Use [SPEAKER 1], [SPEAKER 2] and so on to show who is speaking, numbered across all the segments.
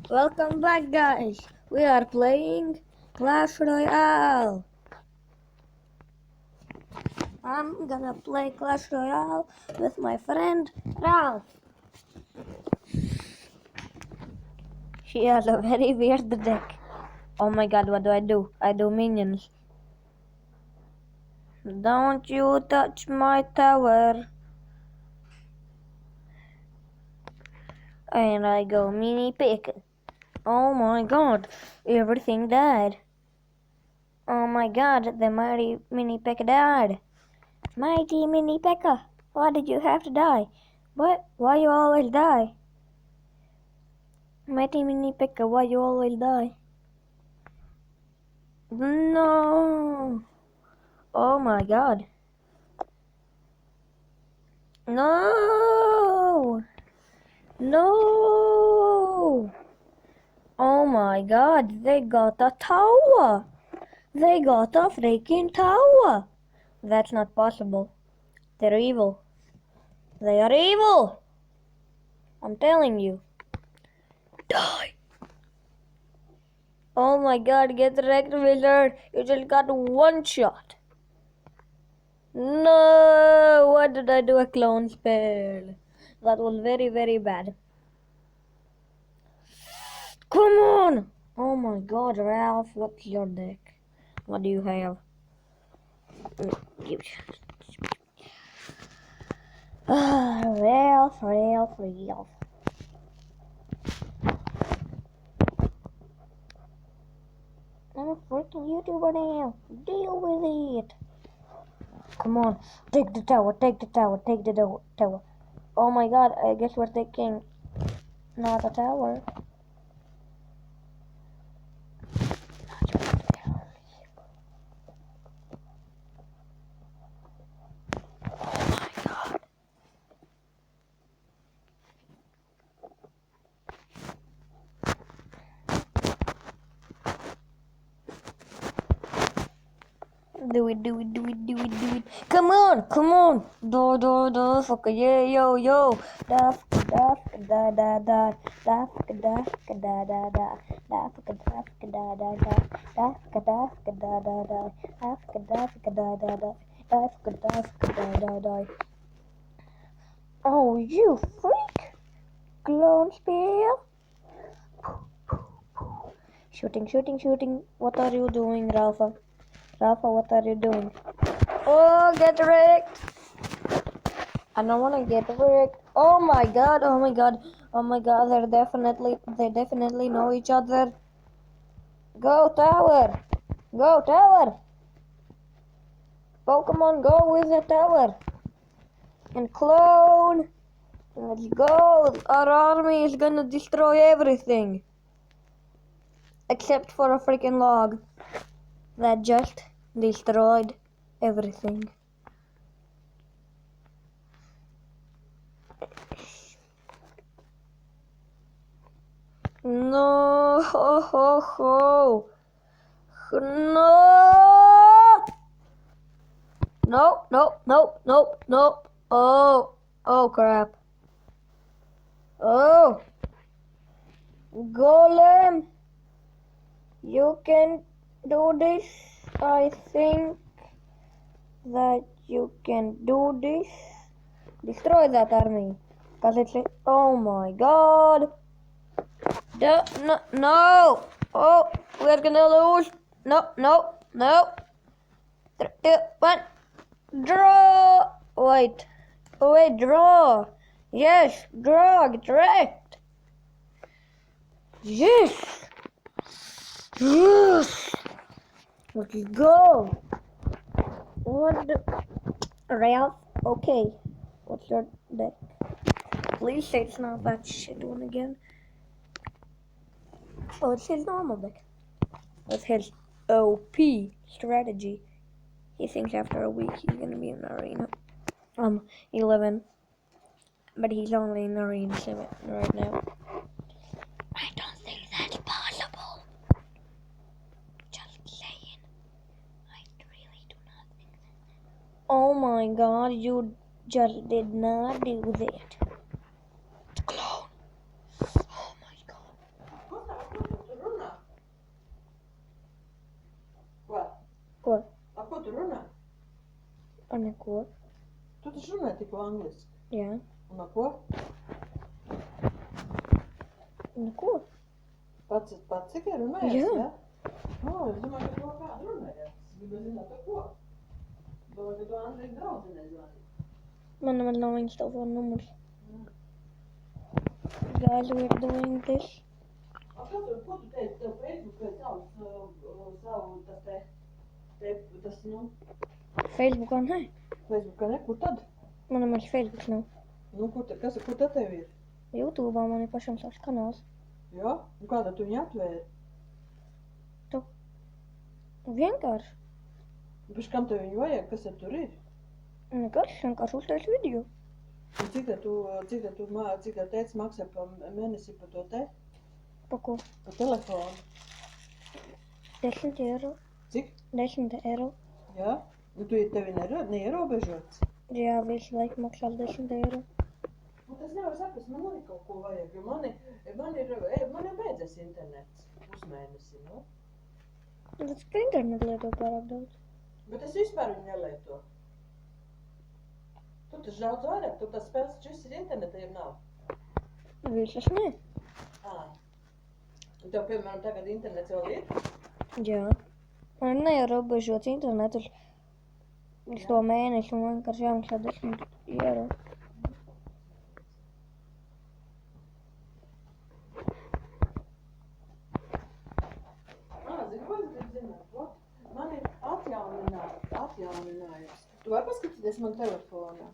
[SPEAKER 1] Welcome back, guys. We are playing Clash Royale. I'm gonna play Clash Royale with my friend Ralph. He has a very weird deck. Oh my god, what do? I do minions. Don't you touch my tower. And I go mini pick. Oh my god, everything died. Oh my god, the mighty mini pick died. Mighty mini Pekka, why did you have to die? What? Why you always die? Mighty mini Pekka, why you always die? No! Oh my god. No! No! Oh my god, they got a tower! They got a freaking tower! That's not possible. They're evil. They are evil! I'm telling you. Die! Oh my god, get wrecked, wizard! You just got one shot! No! Why did I do a clone spell? That was very, very bad. Come on! Oh my god, Ralph, what's your deck? What do you have? Ralph. I'm a freaking YouTuber now. Deal with it. Come on, take the tower. Tower. Oh my god, I guess we're taking not a tower. Do it. Come on. Do, fuck yeah, yo. Da, da, da, da, da, da, da, da, da, da, da, da, da, da, da. Oh, you freak! Clone spear! Shooting. What are you doing, Rafa? What are you doing? Oh, get wrecked! I don't wanna get wrecked. Oh my god. They definitely know each other. Go tower! Pokemon, go with the tower! And clone! Let's go! Our army is gonna destroy everything. Except for a freaking log that just destroyed everything. No! Nope. Oh crap. Oh! Golem! You can do this. I think that you can do this. Destroy that army. Cause it's oh my god. No. Oh, we're gonna lose. No. 3, 2, 1. Draw. Wait, draw. Yes, draw. Get wrecked. Yes. Let's go. What the... Ralph? Okay. What's your deck? Please say it's not that shit one again. Oh, it's his normal deck. With his OP strategy. He thinks after a week he's gonna be in arena 11. But he's only in arena 7 right now. I don't think that's possible. Just saying. I really do not think that. Oh my god, you just did not do that. Clone. Oh my god. Ar neko.
[SPEAKER 2] Tu taču runāji tikko angliski.
[SPEAKER 1] Jā.
[SPEAKER 2] Un ar ko?
[SPEAKER 1] Neko.
[SPEAKER 2] Pats tikai runājies,
[SPEAKER 1] Jā.
[SPEAKER 2] jā? Es domāju, ka to kādu runājies. Es gribu zināt, ar ko. Domāju, ka tu Andrija draudzenei zvani.
[SPEAKER 1] Man nav viņas telefona numurs. Guys, we're doing this.
[SPEAKER 2] Ko tu teici? Tev Facebookā
[SPEAKER 1] Facebookā nē.
[SPEAKER 2] Facebookā ne? Kur tad?
[SPEAKER 1] Man nemaz Facebooks nav.
[SPEAKER 2] Nu, kur tad tev ir?
[SPEAKER 1] YouTube'ā man ir pašam savs kanāls.
[SPEAKER 2] Jā? Un kādā tu viņu atvēri?
[SPEAKER 1] Vienkārši.
[SPEAKER 2] Pēc kam tev viņu vajag? Kas tad tur ir?
[SPEAKER 1] Nekas, vienkārši uztais video.
[SPEAKER 2] Un cik tev teica maksā pa mēnesi par to te?
[SPEAKER 1] Pa ko?
[SPEAKER 2] Pa telefonu?
[SPEAKER 1] 10 eiro.
[SPEAKER 2] Cik?
[SPEAKER 1] 10 eiro.
[SPEAKER 2] Jā? Nu, tevi neierobežots?
[SPEAKER 1] Jā, visu laiku maksās 10 eiro.
[SPEAKER 2] Nu, tas nevar saprast, man arī kaut ko vajag, jo man jau beidzies internets pusmēnesi, nu?
[SPEAKER 1] Tas ka internetu lieto pārāk daudz.
[SPEAKER 2] Bet es vispār viņu nelieto. Tu taču daudz vairāk, tu tās spēles taču viss ir internetā, jau nav.
[SPEAKER 1] Visas ne.
[SPEAKER 2] Un tev, piemēram, tagad internets vēl ir?
[SPEAKER 1] Jā. Man neierobežots internetus. Uz to mēnesi un vienkārši jāmaksā 10 eiro.
[SPEAKER 2] Zinu, ko es gribu zināt? Man ir atjauninājums. Tu vari paskatīties man telefonā?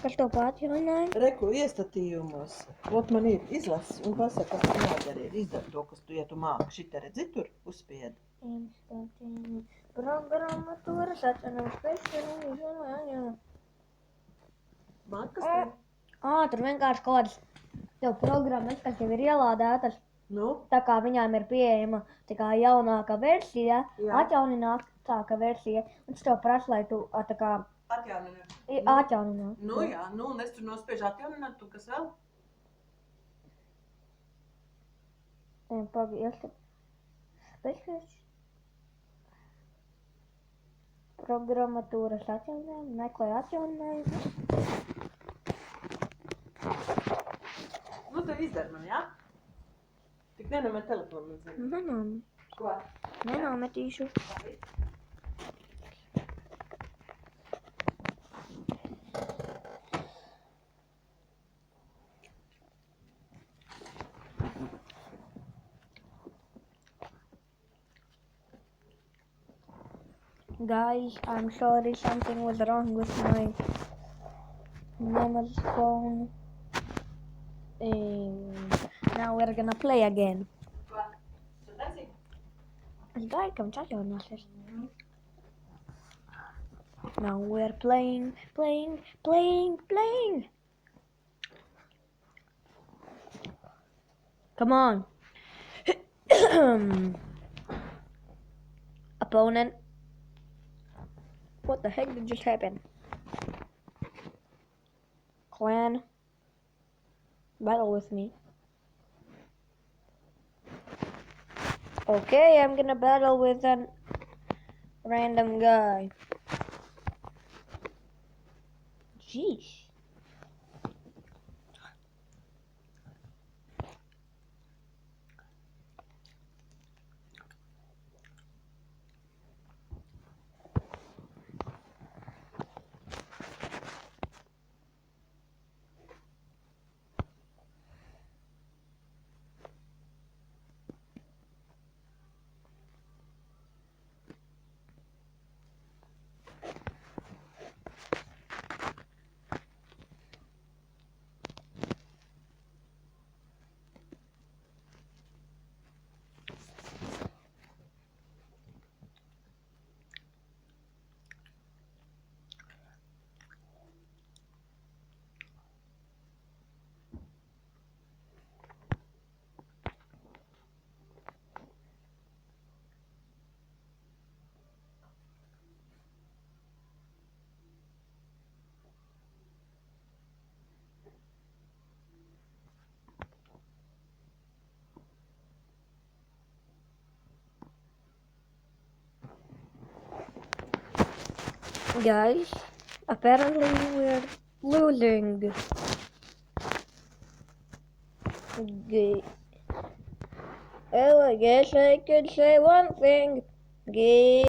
[SPEAKER 1] Kas to atjaunināja?
[SPEAKER 2] Reku iestatījumos. Vot man ir izlases un pasaka, kas tu jādara ir. Izdara to, kas tu, ja tu māki. Šitā redzi tur uzspied.
[SPEAKER 1] Instantīni. Programmatūras atjaunojums pēc.
[SPEAKER 2] Man kas tev?
[SPEAKER 1] Tur vienkārši kaut kādas tev programmas, kas jau ir ielādētas.
[SPEAKER 2] Nu?
[SPEAKER 1] Tā kā viņām ir pieejama tā kā jaunāka versija,
[SPEAKER 2] Jā.
[SPEAKER 1] atjauninātāka versija. Un tas tev prasa, lai tu tā kā atjaunināt.
[SPEAKER 2] Nu jā, un es tur nospiežu atjaunināt, tu kas vēl?
[SPEAKER 1] Pagaidi, programmatūras atjauninājumu, meklē atjauninājumu.
[SPEAKER 2] Nu, tev izdara man, jā? Tik nenomet telefonu, man zina.
[SPEAKER 1] Nenomet.
[SPEAKER 2] Ko?
[SPEAKER 1] Nenometīšu. Guys, I'm sorry something was wrong with my mama's phone. Now we're gonna play again.
[SPEAKER 2] Ko? Tu nezini?
[SPEAKER 1] Es gāju, ka viņš atjaunosies. Now we're playing. Come on. Opponent. What the heck did just happen? Clan. Battle with me. Okay, I'm gonna battle with a random guy. Jeez. Guys, apparently we're losing. Well, I guess I could say one thing.